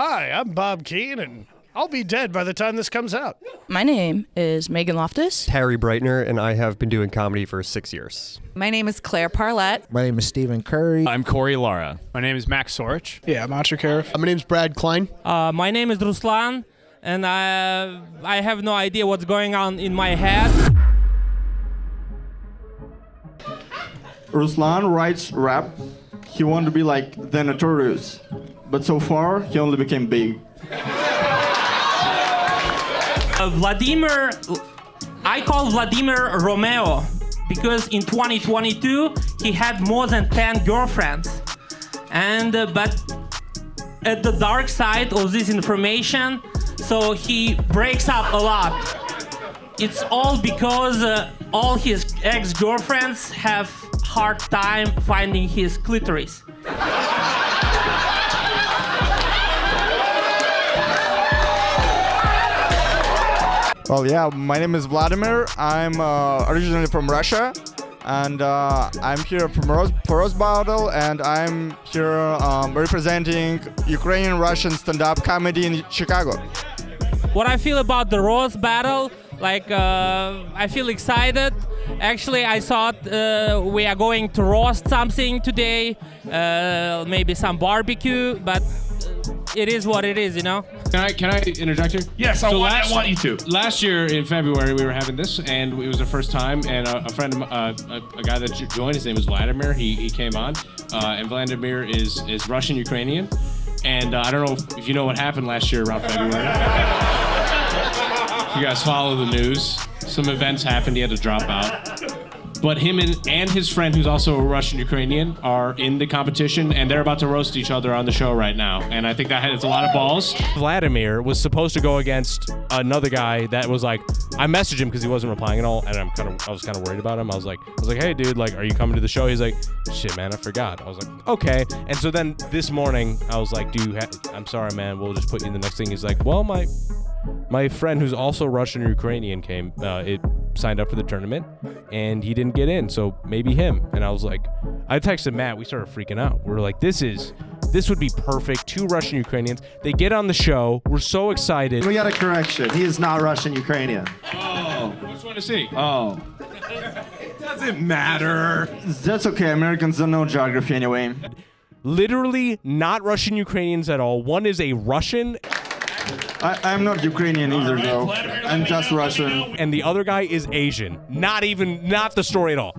Hi, I'm Bob Keane, and I'll be dead by the time this comes out. My name is Megan Loftus. Harry Breitner, and I have been doing comedy for 6 years. My name is Claire Parlett. My name is Stephen Curry. I'm Corey Lara. My name is Max Sorich. Yeah, I'm Archer Karif. My name's Brad Klein. My name is Ruslan, and I have no idea what's going on in my head. Ruslan writes rap. He wanted to be like the Notorious, but so far he only became big. Vladimir, I call Vladimir Romeo because in 2022 he had more than 10 girlfriends, and but at the dark side of this information, so he breaks up a lot. It's all because all his ex-girlfriends have hard time finding his clitoris. Well, yeah, my name is Vladimir. I'm originally from Russia, and I'm here for Rose Battle, and I'm here representing Ukrainian-Russian stand-up comedy in Chicago. What I feel about the Rose Battle, I feel excited. Actually, I thought we are going to roast something today, maybe some barbecue, but it is what it is, you know? Can I interject here? Yes, I want you to. Last year in February, we were having this, and it was the first time, and a friend, a guy that joined, his name was Vladimir, he came on, and Vladimir is Russian-Ukrainian, and I don't know if you know what happened last year around February. If you guys follow the news, some events happened, he had to drop out. But him and his friend, who's also a Russian-Ukrainian, are in the competition, and they're about to roast each other on the show right now. And I think that it's a lot of balls. Vladimir was supposed to go against another guy that was like, I messaged him because he wasn't replying at all, and I was kind of worried about him. I was like, hey, dude, like, are you coming to the show? He's like, shit, man, I forgot. I was like, okay. And so then this morning, I was like, I'm sorry, man, we'll just put you in the next thing. He's like, well, my friend who's also Russian or Ukrainian came, signed up for the tournament, and he didn't get in, so maybe him. And I was like, I texted Matt, we started freaking out. We were like, this would be perfect. 2 Russian Ukrainians. They get on the show. We're so excited. We got a correction. He is not Russian Ukrainian. Oh, I just want to see. Oh. It doesn't matter. That's okay, Americans don't know geography anyway. Literally not Russian Ukrainians at all. One is a Russian. I'm not Ukrainian either, though. I'm just Russian. And the other guy is Asian. Not the story at all.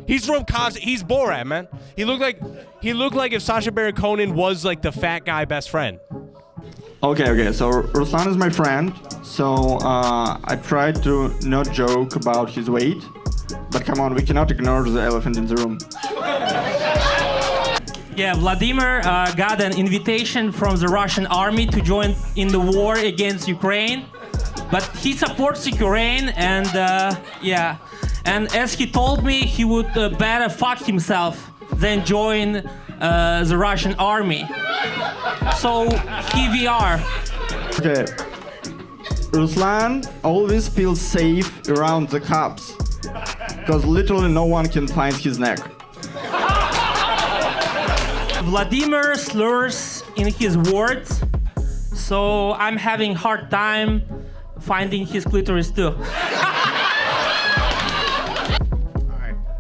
He's from he's Borat, man. He looked like if Sacha Baron Cohen was like the fat guy best friend. Okay, so Ruslan is my friend, so I tried to not joke about his weight, but come on, we cannot ignore the elephant in the room. Yeah, Vladimir got an invitation from the Russian army to join in the war against Ukraine, but he supports Ukraine, and yeah, and as he told me, he would better fuck himself than join the Russian army. So here we are. Okay, Ruslan always feels safe around the cops, because literally no one can find his neck. Vladimir slurs in his words, so I'm having hard time finding his clitoris too.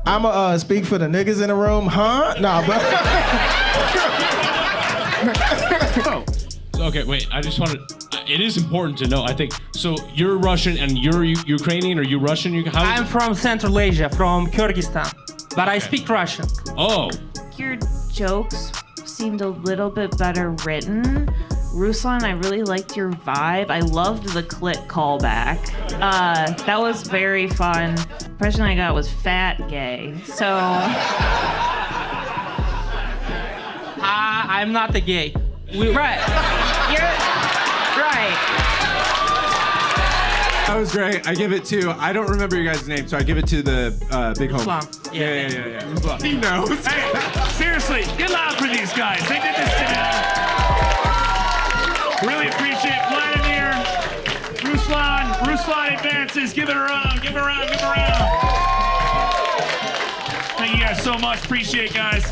I'ma speak for the niggas in the room, huh? Nah, but Okay, wait. I just wanted. It is important to know. I think so. You're Russian and you're Ukrainian, or you Russian? I'm from Central Asia, from Kyrgyzstan, but I speak Russian. Oh. Your jokes seemed a little bit better written. Ruslan, I really liked your vibe. I loved the clit callback. That was very fun. The impression I got was fat gay. So I'm not a gay. Right. You're right. That was great. I give it to, I don't remember your guys' name, so I give it to the big homie. Yeah. He knows. Hey, seriously, get loud for these guys. They did this today. Really appreciate Vladimir, Ruslan advances. Give it a round. Give it a round. Thank you guys so much. Appreciate it, guys.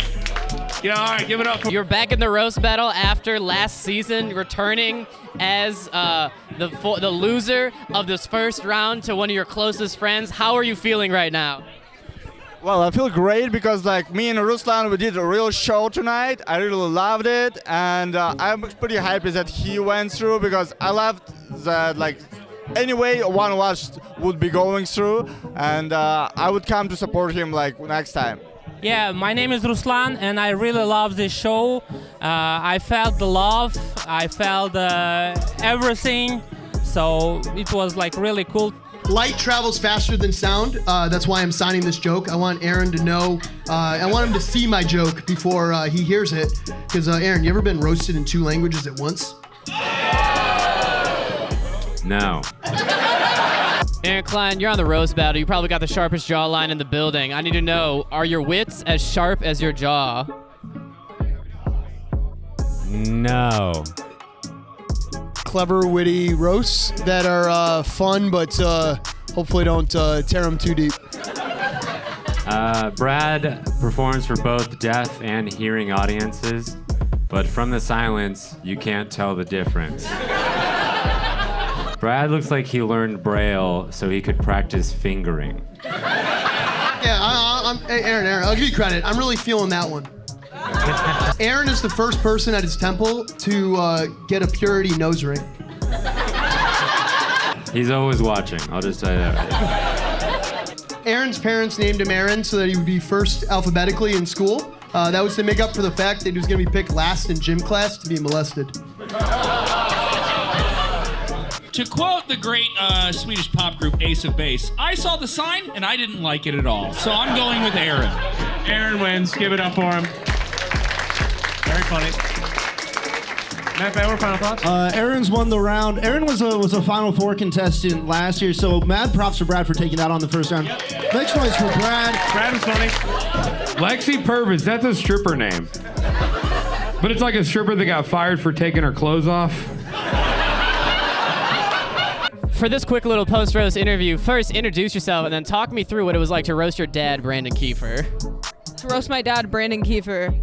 Yeah, all right, give it up for You're back in the roast battle after last season, returning as the loser of this first round to one of your closest friends. How are you feeling right now? Well, I feel great because like me and Ruslan, we did a real show tonight. I really loved it, and I'm pretty happy that he went through because I loved that like anyway one of us would be going through, and I would come to support him like next time. Yeah, my name is Ruslan, and I really love this show. I felt the love, I felt everything, so it was like really cool. Light travels faster than sound. That's why I'm signing this joke. I want Aaron to know. I want him to see my joke before he hears it. Because Aaron, you ever been roasted in 2 languages at once? No. Aaron Klein, you're on the roast battle. You probably got the sharpest jawline in the building. I need to know, are your wits as sharp as your jaw? No. Clever, witty roasts that are fun, but hopefully don't tear them too deep. Brad performs for both deaf and hearing audiences, but from the silence, you can't tell the difference. Brad looks like he learned Braille so he could practice fingering. Yeah, hey, Aaron, I'll give you credit. I'm really feeling that one. Aaron is the first person at his temple to get a purity nose ring. He's always watching, I'll just tell you that. Aaron's parents named him Aaron so that he would be first alphabetically in school. That was to make up for the fact that he was going to be picked last in gym class to be molested. To quote the great Swedish pop group Ace of Base, I saw the sign and I didn't like it at all. So I'm going with Aaron. Aaron wins. Give it up for him. Very funny. Matt Bauer, final thoughts? Aaron's won the round. Aaron was a Final Four contestant last year, so mad props to Brad for taking that on the first round. Next noise for Brad. Brad was funny. Lexi Purvis, that's a stripper name. But it's like a stripper that got fired for taking her clothes off. For this quick little post-roast interview, first introduce yourself and then talk me through what it was like to roast your dad, Brandon Kiefer. To roast my dad, Brandon Kiefer.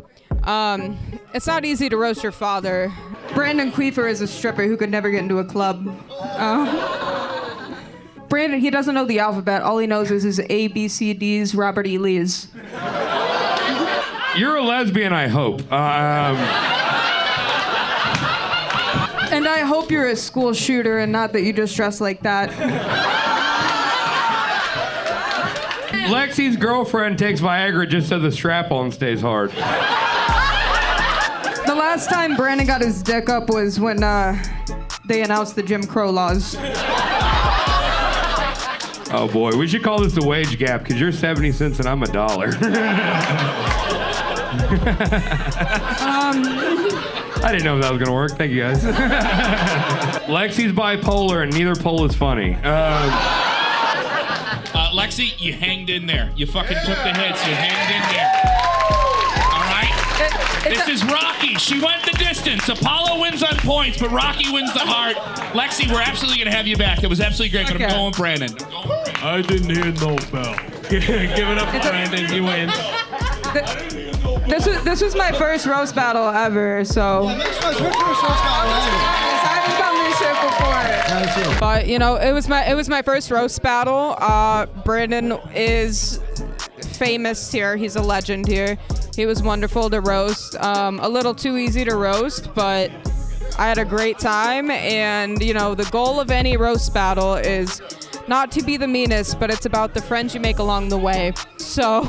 It's not easy to roast your father. Brandon Kiefer is a stripper who could never get into a club. Brandon, he doesn't know the alphabet. All he knows is his A, B, C, D's, Robert E. Lee's. You're a lesbian, I hope. And I hope you're a school shooter and not that you just dress like that. Lexi's girlfriend takes Viagra just so the strap-on stays hard. The last time Brandon got his dick up was when they announced the Jim Crow laws. Oh boy, we should call this the wage gap because you're 70 cents and I'm $1. I didn't know if that was gonna work. Thank you guys. Lexi's bipolar and neither pole is funny. Lexi, you hanged in there. You fucking took the hits. You hanged in there. All right? This is Rocky. She went the distance. Apollo wins on points, but Rocky wins the heart. Lexi, we're absolutely going to have you back. That was absolutely great, but I'm going with Brandon. I didn't hear no bell. Give it up for Brandon. You win. This was my first roast battle ever, so. I haven't done this shit before. But you know, it was my first roast battle. Brandon is famous here. He's a legend here. He was wonderful to roast. A little too easy to roast, but I had a great time. And you know, the goal of any roast battle is not to be the meanest, but it's about the friends you make along the way. So.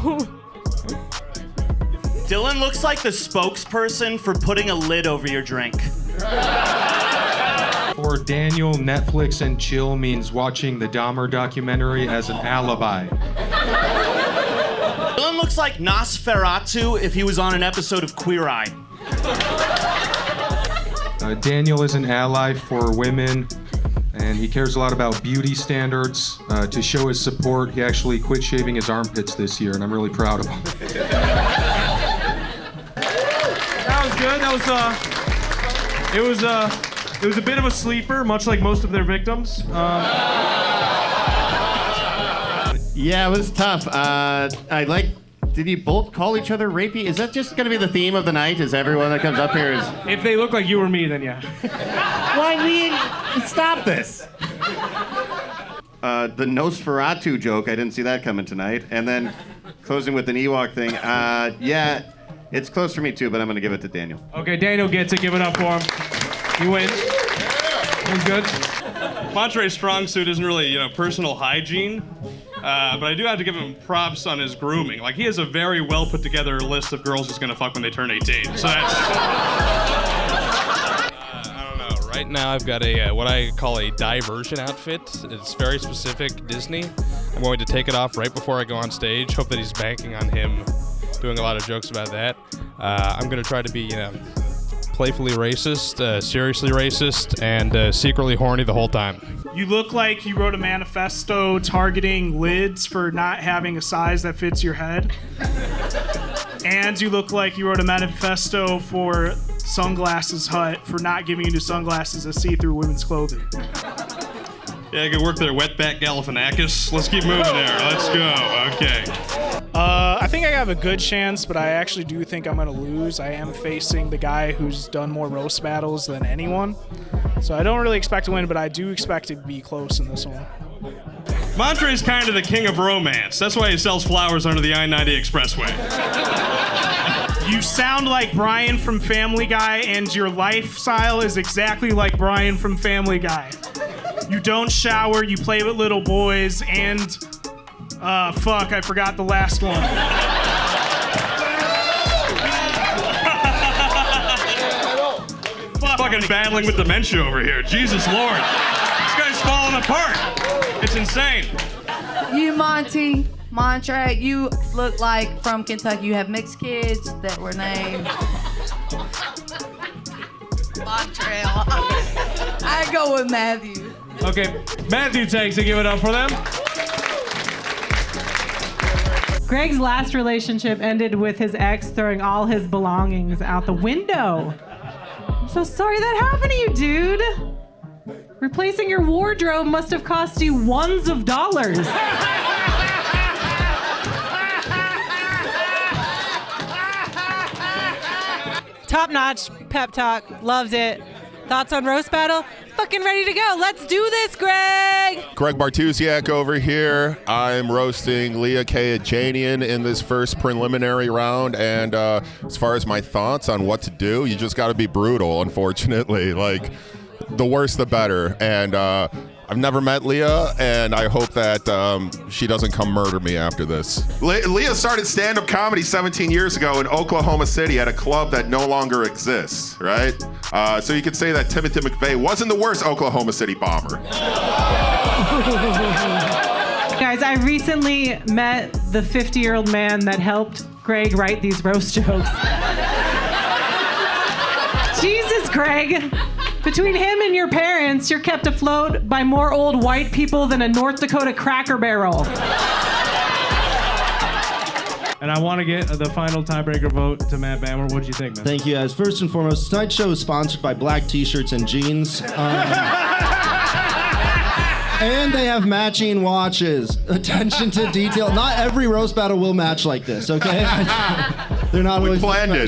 Dylan looks like the spokesperson for putting a lid over your drink. For Daniel, Netflix and chill means watching the Dahmer documentary as an alibi. Dylan looks like Nosferatu if he was on an episode of Queer Eye. Daniel is an ally for women, and he cares a lot about beauty standards. To show his support, he actually quit shaving his armpits this year, and I'm really proud of him. That was good. It was a bit of a sleeper, much like most of their victims. Yeah, it was tough. I like Did you both call each other rapey? Is that just gonna be the theme of the night? Is everyone that comes up here is... If they look like you or me, then yeah. Why me? Stop this. The Nosferatu joke, I didn't see that coming tonight. And then closing with an Ewok thing. Yeah, it's close for me too, but I'm gonna give it to Daniel. Okay, Daniel gets it. Give it up for him. He wins. He's good. Monterey's strong suit isn't really, personal hygiene, but I do have to give him props on his grooming. Like, he has a very well put together list of girls he's gonna fuck when they turn 18. So that's... I don't know. Right now I've got a what I call a diversion outfit. It's very specific Disney. I'm going to take it off right before I go on stage. Hope that he's banking on him doing a lot of jokes about that. I'm going to try to be, playfully racist, seriously racist, and secretly horny the whole time. You look like you wrote a manifesto targeting lids for not having a size that fits your head. And you look like you wrote a manifesto for Sunglasses Hut for not giving you sunglasses that see through women's clothing. Yeah, good work there, Wetback Galifianakis. Let's keep moving there. Let's go. Okay. I think I have a good chance, but I actually do think I'm going to lose. I am facing the guy who's done more roast battles than anyone. So I don't really expect to win, but I do expect to be close in this one. Monterey's kind of the king of romance. That's why he sells flowers under the I-90 expressway. You sound like Brian from Family Guy, and your lifestyle is exactly like Brian from Family Guy. You don't shower, you play with little boys, and... fuck, I forgot the last one. Fucking battling with dementia over here. Jesus Lord. This guy's falling apart. It's insane. You, Monterey, you look like from Kentucky. You have mixed kids that were named Montreal. I go with Matthew. Okay, Matthew takes it. Give it up for them. Greg's last relationship ended with his ex throwing all his belongings out the window. I'm so sorry that happened to you, dude. Replacing your wardrobe must have cost you ones of dollars. Top notch pep talk. Loved it. Thoughts on roast battle? Fucking ready to go. Let's do this, Greg. Greg Bartusiak over here. I'm roasting Leah Kajanian in this first preliminary round. And as far as my thoughts on what to do, you just got to be brutal, unfortunately. Like, the worse the better. And I've never met Leah, and I hope that she doesn't come murder me after this. Leah started stand-up comedy 17 years ago in Oklahoma City at a club that no longer exists, right? So you could say that Timothy McVeigh wasn't the worst Oklahoma City bomber. Guys, I recently met the 50-year-old man that helped Greg write these roast jokes. Jesus, Greg. Between him and your parents, you're kept afloat by more old white people than a North Dakota Cracker Barrel. And I want to get the final tiebreaker vote to Matt Bammer. What do you think, man? Thank you, guys. First and foremost, tonight's show is sponsored by black t-shirts and jeans. And they have matching watches. Attention to detail. Not every roast battle will match like this, okay? They're not always.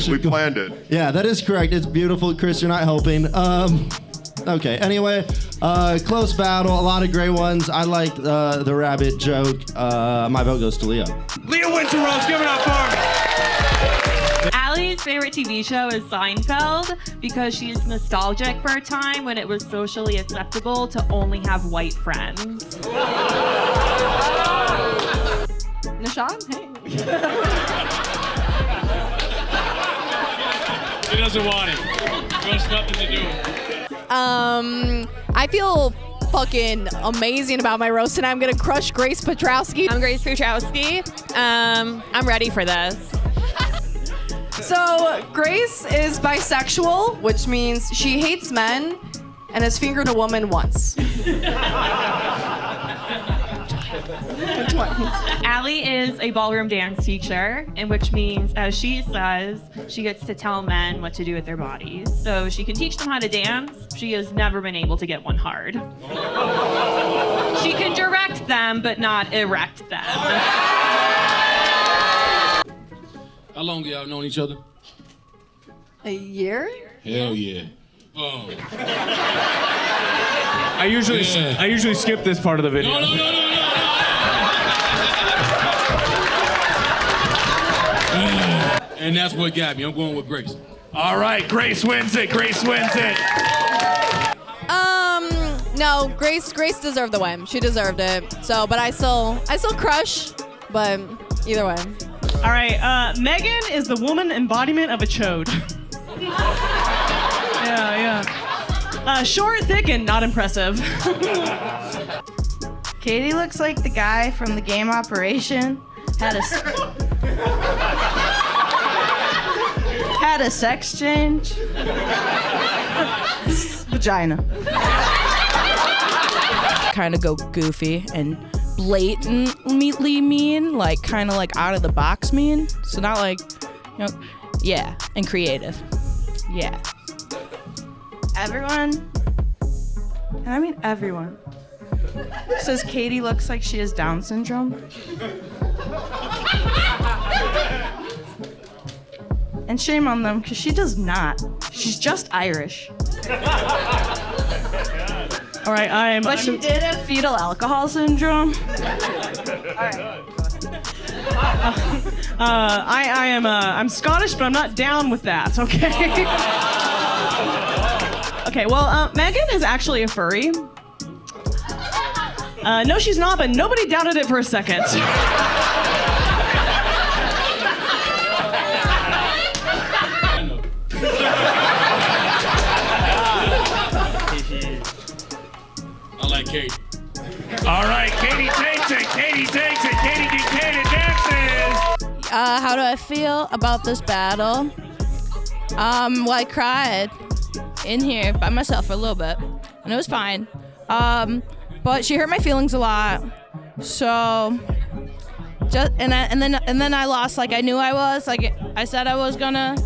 We planned it. Yeah, that is correct. It's beautiful. Chris, you're not helping. Okay, anyway, close battle. A lot of great ones. I like the rabbit joke. My vote goes to Leah. Leah wins the roast. Give it up for her. Allie's favorite TV show is Seinfeld because she's nostalgic for a time when it was socially acceptable to only have white friends. Nishan, hey. He doesn't want it. There's nothing to do. I feel fucking amazing about my roast, and I'm gonna crush Grace Petrowski. I'm Grace Petrowski. I'm ready for this. So, Grace is bisexual, which means she hates men and has fingered a woman once. Allie is a ballroom dance teacher, and which means, as she says, she gets to tell men what to do with their bodies. So she can teach them how to dance. She has never been able to get one hard. She can direct them, but not erect them. How long y'all known each other? A year? Hell yeah. I usually skip this part of the video. No. And that's what got me. I'm going with Grace. All right, Grace wins it. No, Grace deserved the win. She deserved it. So, but I still crush, but either way. All right, Megan is the woman embodiment of a chode. Yeah. Short, thick, and not impressive. Katie looks like the guy from the game Operation. Had a sex change. Vagina. Kind of go goofy and blatantly mean, like kind of like out of the box mean. So not like, yeah, and creative. Yeah. Everyone, and I mean everyone, says Katie looks like she has Down syndrome. And shame on them, because she does not. She's just Irish. All right, But she did have fetal alcohol syndrome. I'm Scottish, but I'm not down with that. Okay. Okay. Well, Megan is actually a furry. No, she's not, but nobody doubted it for a second. I like Kate. All right, Katie takes it. Katie Kincaid dances. How do I feel about this battle? Well, I cried in here by myself for a little bit, and it was fine. But she hurt my feelings a lot. So, and then I lost like I knew I was. Like I said I was gonna.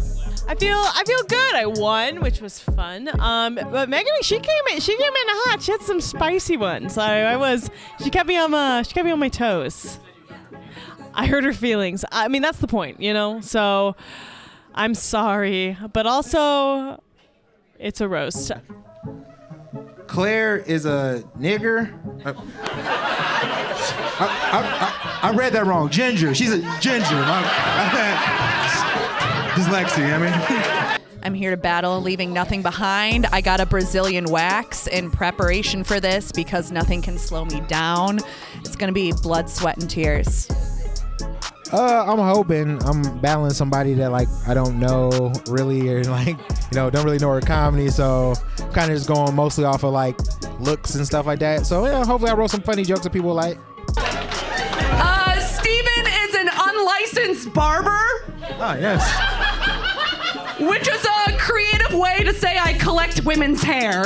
I feel good. I won, which was fun. But Megan, she came in hot. She had some spicy ones. She kept me on my toes. I hurt her feelings. I mean, that's the point, So, I'm sorry, but also, it's a roast. Claire is a nigger. I read that wrong. Ginger. She's a ginger. Dyslexia, I'm here to battle, leaving nothing behind. I got a Brazilian wax in preparation for this because nothing can slow me down. It's gonna be blood, sweat, and tears. I'm hoping I'm battling somebody that like I don't know really, or like don't really know her comedy. So I'm kind of just going mostly off of like looks and stuff like that. So yeah, hopefully I wrote some funny jokes that people like. Steven is an unlicensed barber. Oh yes. Which is a creative way to say I collect women's hair.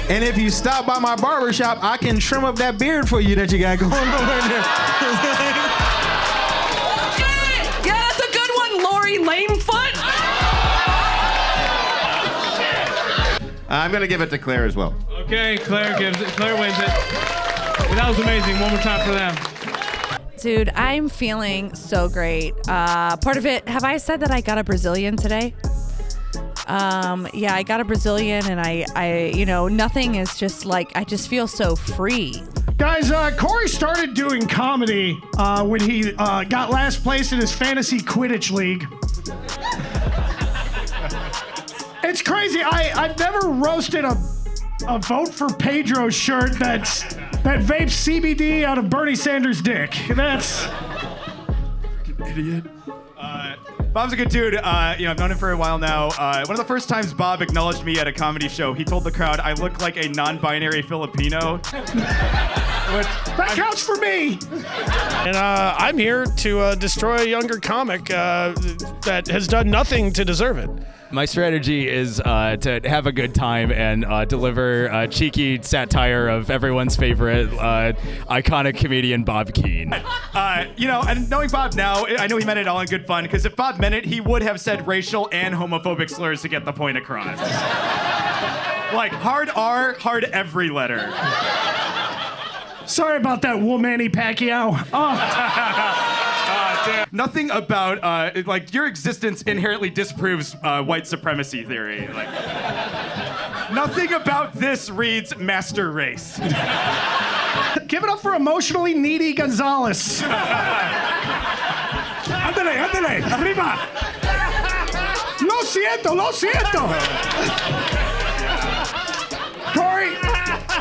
And if you stop by my barber shop, I can trim up that beard for you that you got going on right there. Yeah, that's a good one, Lori Lamefoot. I'm going to give it to Claire as well. Okay, Claire wins it. Well, that was amazing. One more time for them. Dude, I'm feeling so great. Part of it, have I said that I got a Brazilian today? Yeah, I got a Brazilian, and I nothing is just like, I just feel so free. Guys, Corey started doing comedy when he got last place in his fantasy Quidditch league. It's crazy. I've never roasted a vote for Pedro shirt that vapes CBD out of Bernie Sanders' dick. That's idiot. Bob's a good dude. I've known him for a while now. One of the first times Bob acknowledged me at a comedy show, he told the crowd I look like a non-binary Filipino. That counts for me. And I'm here to destroy a younger comic that has done nothing to deserve it. My strategy is to have a good time and deliver cheeky satire of everyone's favorite iconic comedian Bob Keane. And knowing Bob now, I know he meant it all in good fun, because if Bob meant it, he would have said racial and homophobic slurs to get the point across. Like hard R, hard every letter. Sorry about that, Manny Pacquiao. Oh. Nothing about like your existence inherently disproves white supremacy theory. Like, nothing about this reads master race. Give it up for emotionally needy Gonzalez. Ándale, ándale, arriba. Lo siento.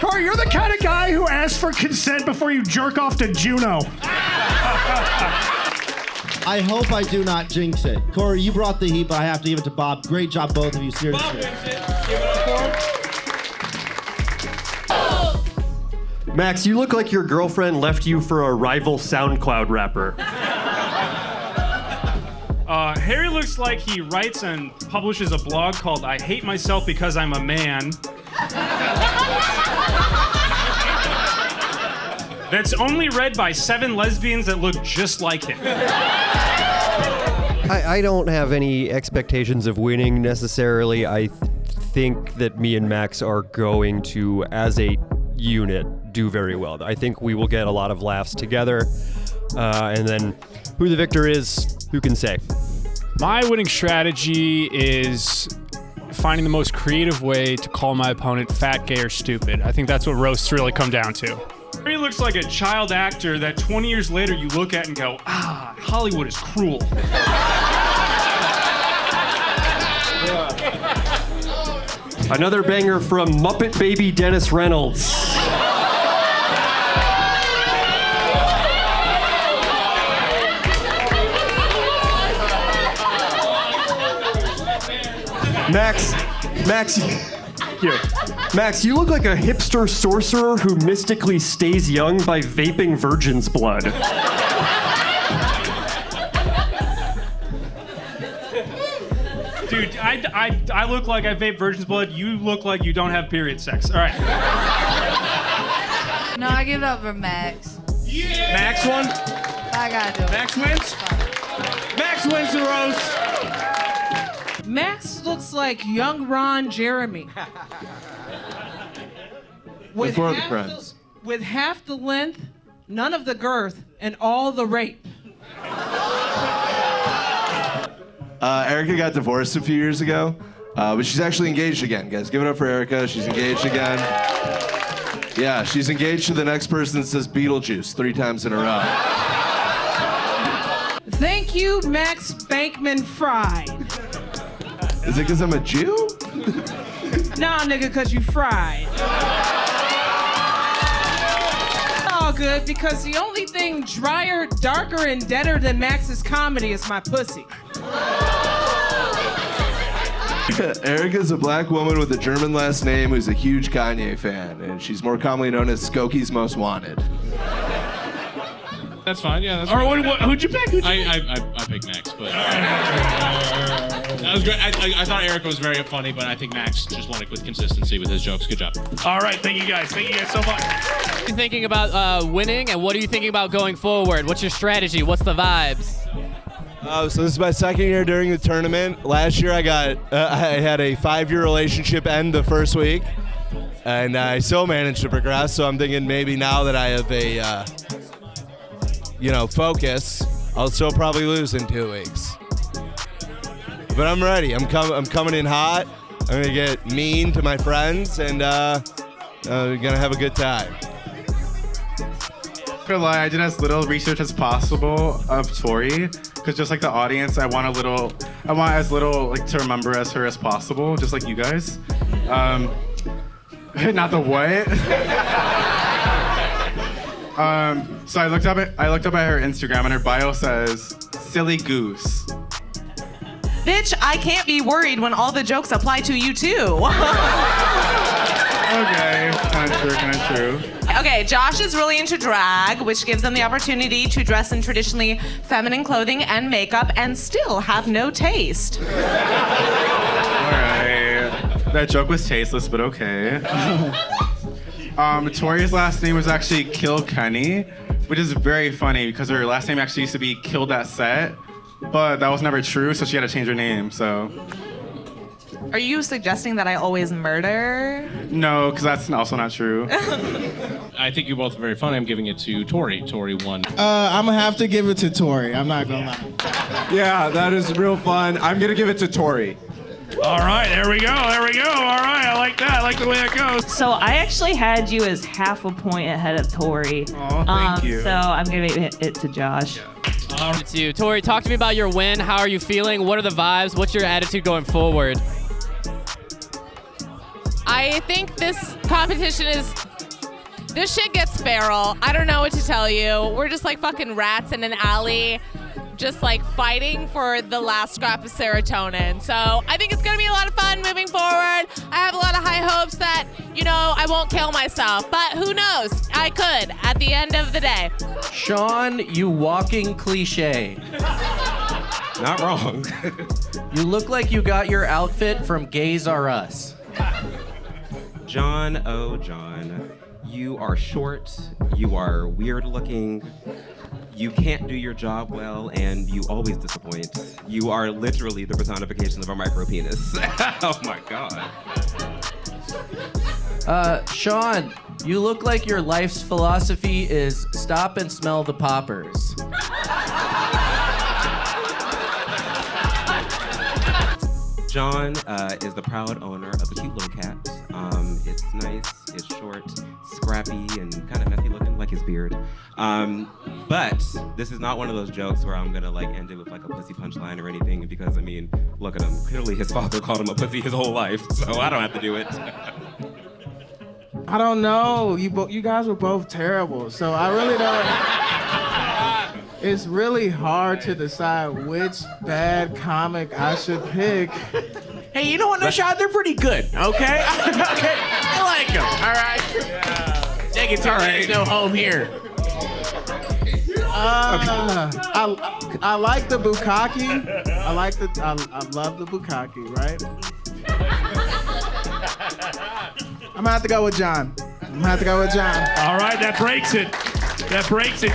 Corey, you're the kind of guy who asks for consent before you jerk off to Juno. I hope I do not jinx it. Corey, you brought the heat, but I have to give it to Bob. Great job, both of you. Seriously. Max, you look like your girlfriend left you for a rival SoundCloud rapper. Harry looks like he writes and publishes a blog called I Hate Myself Because I'm a Man. That's only read by 7 lesbians that look just like him. I don't have any expectations of winning necessarily. I think that me and Max are going to, as a unit, do very well. I think we will get a lot of laughs together. And then who the victor is, who can say? My winning strategy is finding the most creative way to call my opponent fat, gay, or stupid. I think that's what roasts really come down to. He looks like a child actor that 20 years later you look at and go, Hollywood is cruel. Another banger from Muppet Baby Dennis Reynolds. Max, you look like a hipster sorcerer who mystically stays young by vaping virgin's blood. Dude, I look like I vape virgin's blood. You look like you don't have period sex. All right. No, I give it up for Max. Yeah. Max won? I gotta do it. Max wins? Max wins the roast. Max looks like young Ron Jeremy. Before the friends. With half the length, none of the girth, and all the rape. Erica got divorced a few years ago, but she's actually engaged again, guys. Give it up for Erica. She's engaged again. Yeah, she's engaged to the next person that says Beetlejuice 3 times in a row. Thank you, Max Bankman Fried. Is it because I'm a Jew? Nah, nigga, because you fried. All good, because the only thing drier, darker, and deader than Max's comedy is my pussy. Erica's a black woman with a German last name who's a huge Kanye fan, and she's more commonly known as Skoki's Most Wanted. That's fine, yeah. That's who'd you pick? I picked Max, but that was great. I thought Erica was very funny, but I think Max just won it with consistency with his jokes. Good job. All right, thank you guys. Thank you guys so much. What are you thinking about winning, and what are you thinking about going forward? What's your strategy? What's the vibes? So this is my second year during the tournament. Last year I had a 5-year relationship end the first week, and I still managed to progress. So I'm thinking maybe now that I have a focus, I'll still probably lose in 2 weeks. But I'm ready. I'm coming in hot. I'm gonna get mean to my friends, and gonna have a good time. Not gonna lie, I did as little research as possible of Tori, because just like the audience, I want as little to remember as her as possible, just like you guys. Not the what? So I looked up at her Instagram, and her bio says "silly goose." Bitch, I can't be worried when all the jokes apply to you too. Okay, kind of true. Okay, Josh is really into drag, which gives him the opportunity to dress in traditionally feminine clothing and makeup and still have no taste. All right, that joke was tasteless, but okay. Tori's last name was actually Kilkenny, which is very funny because her last name actually used to be Killed at Set, but that was never true, so she had to change her name. So Are you suggesting that I always murder? No, because that's also not true. I think you both are very funny. I'm giving it to Tori. Tori won. I'm gonna have to give it to Tori. I'm not gonna lie. Yeah, that is real fun. I'm gonna give it to Tori. All right, there we go. All right, I like that. I like the way it goes. So I actually had you as half a point ahead of Tori. Oh, thank you. So I'm giving it to Josh. It's you. Tori, talk to me about your win. How are you feeling? What are the vibes? What's your attitude going forward? I think this competition this shit gets feral. I don't know what to tell you. We're just like fucking rats in an alley, just like fighting for the last scrap of serotonin. So I think it's gonna be a lot of fun moving forward. I have a lot of high hopes that, I won't kill myself, but who knows? I could at the end of the day. Sean, you walking cliche. Not wrong. You look like you got your outfit from Gays R Us. John, oh John, you are short, you are weird looking, you can't do your job well, and you always disappoint. You are literally the personification of a micro penis. Oh my God. Sean, you look like your life's philosophy is stop and smell the poppers. John is the proud owner of a cute little cat. It's nice, it's short, scrappy, and kind of messy looking, like his beard. But this is not one of those jokes where I'm gonna end it with a pussy punchline or anything, because look at him. Clearly his father called him a pussy his whole life, so I don't have to do it. I don't know. You guys were both terrible, so I really don't. It's really hard to decide which bad comic I should pick. Hey, you know what, Nashad? They're pretty good, okay? Okay, I like them, all right? Yeah. Take it to There's no home here. I like the bukkake. I love the bukkake, right? I'm gonna have to go with John. All right, that breaks it.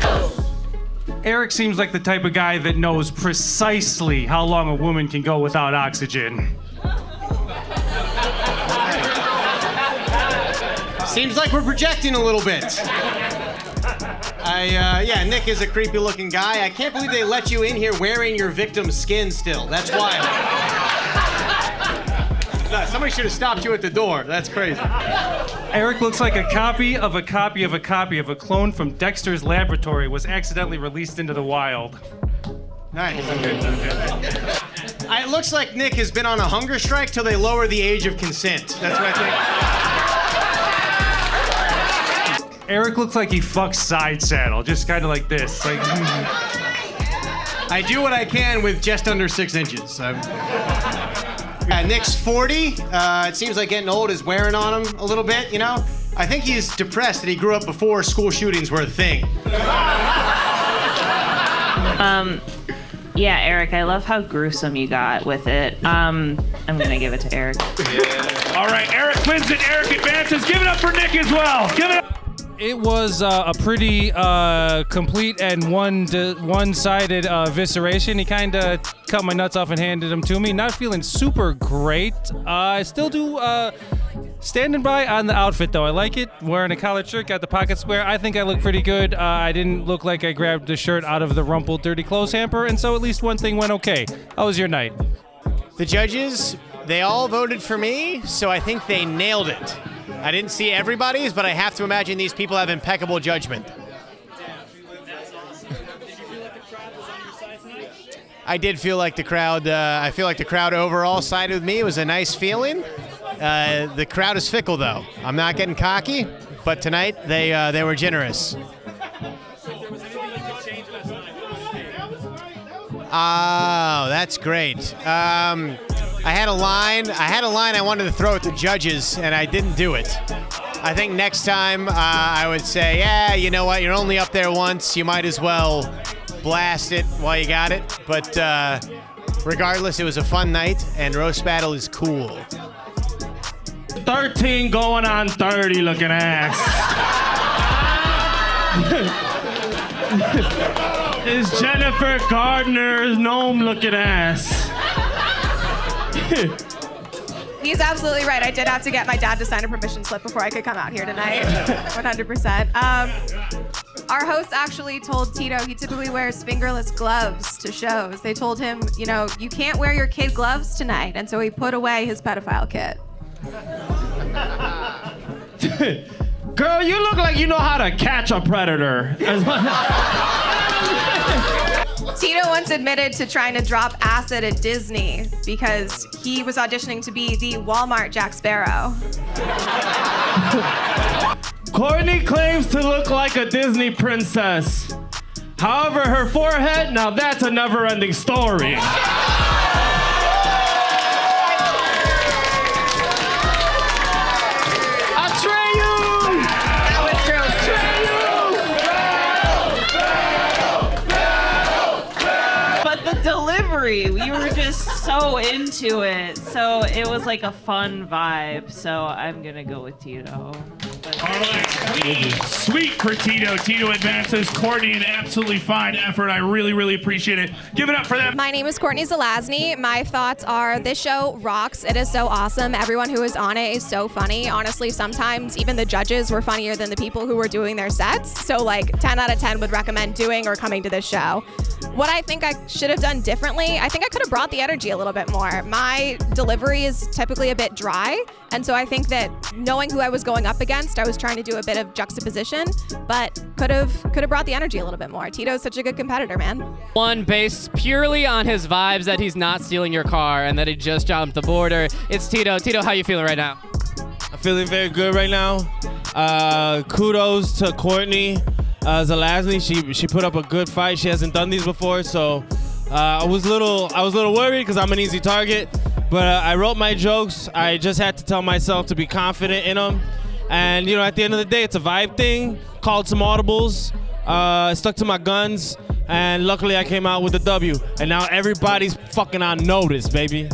Eric seems like the type of guy that knows precisely how long a woman can go without oxygen. Seems like we're projecting a little bit. Nick is a creepy looking guy. I can't believe they let you in here wearing your victim's skin still. That's wild. No, somebody should have stopped you at the door. That's crazy. Eric looks like a copy of a copy of a copy of a clone from Dexter's laboratory was accidentally released into the wild. Nice. It looks like Nick has been on a hunger strike till they lower the age of consent. That's what I think. Eric looks like he fucks side saddle, just kind of like this. I do what I can with just under 6 inches. Nick's 40. It seems like getting old is wearing on him a little bit, I think he's depressed that he grew up before school shootings were a thing. Yeah, Eric, I love how gruesome you got with it. I'm gonna give it to Eric. Yeah. All right, Eric wins it. Eric advances. Give it up for Nick as well. Give it up. It was a pretty complete and one-sided evisceration. He kind of cut my nuts off and handed them to me. Not feeling super great. I still do standing by on the outfit, though. I like it. Wearing a collared shirt, got the pocket square. I think I look pretty good. I didn't look like I grabbed the shirt out of the rumpled dirty clothes hamper, and so at least one thing went okay. How was your night? The judges, they all voted for me, so I think they nailed it. I didn't see everybody's, but I have to imagine these people have impeccable judgment. I did feel like the crowd, I feel like the crowd overall sided with me. It was a nice feeling. The crowd is fickle, though. I'm not getting cocky, but tonight they were generous. Oh, that's great. I had a line I wanted to throw at the judges, and I didn't do it. I think next time I would say, yeah, you know what? You're only up there once. You might as well blast it while you got it. But regardless, it was a fun night, and Roast Battle is cool. 13 going on 30 looking ass. Is Jennifer Gardner's gnome looking ass. He's absolutely right. I did have to get my dad to sign a permission slip before I could come out here tonight. 100%. Our host actually told Tito he typically wears fingerless gloves to shows. They told him, you know, you can't wear your kid gloves tonight, and so he put away his pedophile kit. Girl, you look like you know how to catch a predator. Tito once admitted to trying to drop acid at Disney because he was auditioning to be the Walmart Jack Sparrow. Courtney claims to look like a Disney princess. However, her forehead, now that's a never-ending story. Delivery, we were just so into it, so it was like a fun vibe, so I'm gonna go with Tito. Sweet for Tito. Tito advances. Courtney, an absolutely fine effort. I really, really appreciate it. Give it up for them. My name is Courtney Zelazny. My thoughts are this show rocks. It is so awesome. Everyone who is on it is so funny. Honestly, sometimes even the judges were funnier than the people who were doing their sets. So like 10 out of 10 would recommend doing or coming to this show. What I think I should have done differently, I think I could have brought the energy a little bit more. My delivery is typically a bit dry, and so I think that knowing who I was going up against, I was trying to do a bit of juxtaposition, but could have brought the energy a little bit more. Tito's such a good competitor, man. One based purely on his vibes that he's not stealing your car and that he just jumped the border. It's Tito. Tito, how you feeling right now? I'm feeling very good right now. Kudos to Courtney Zelazny. She put up a good fight. She hasn't done these before, so I was a little worried because I'm an easy target. But I wrote my jokes. I just had to tell myself to be confident in them. And you know, at the end of the day, it's a vibe thing. Called some audibles. Stuck to my guns, and luckily I came out with a W. And now everybody's fucking on notice, baby.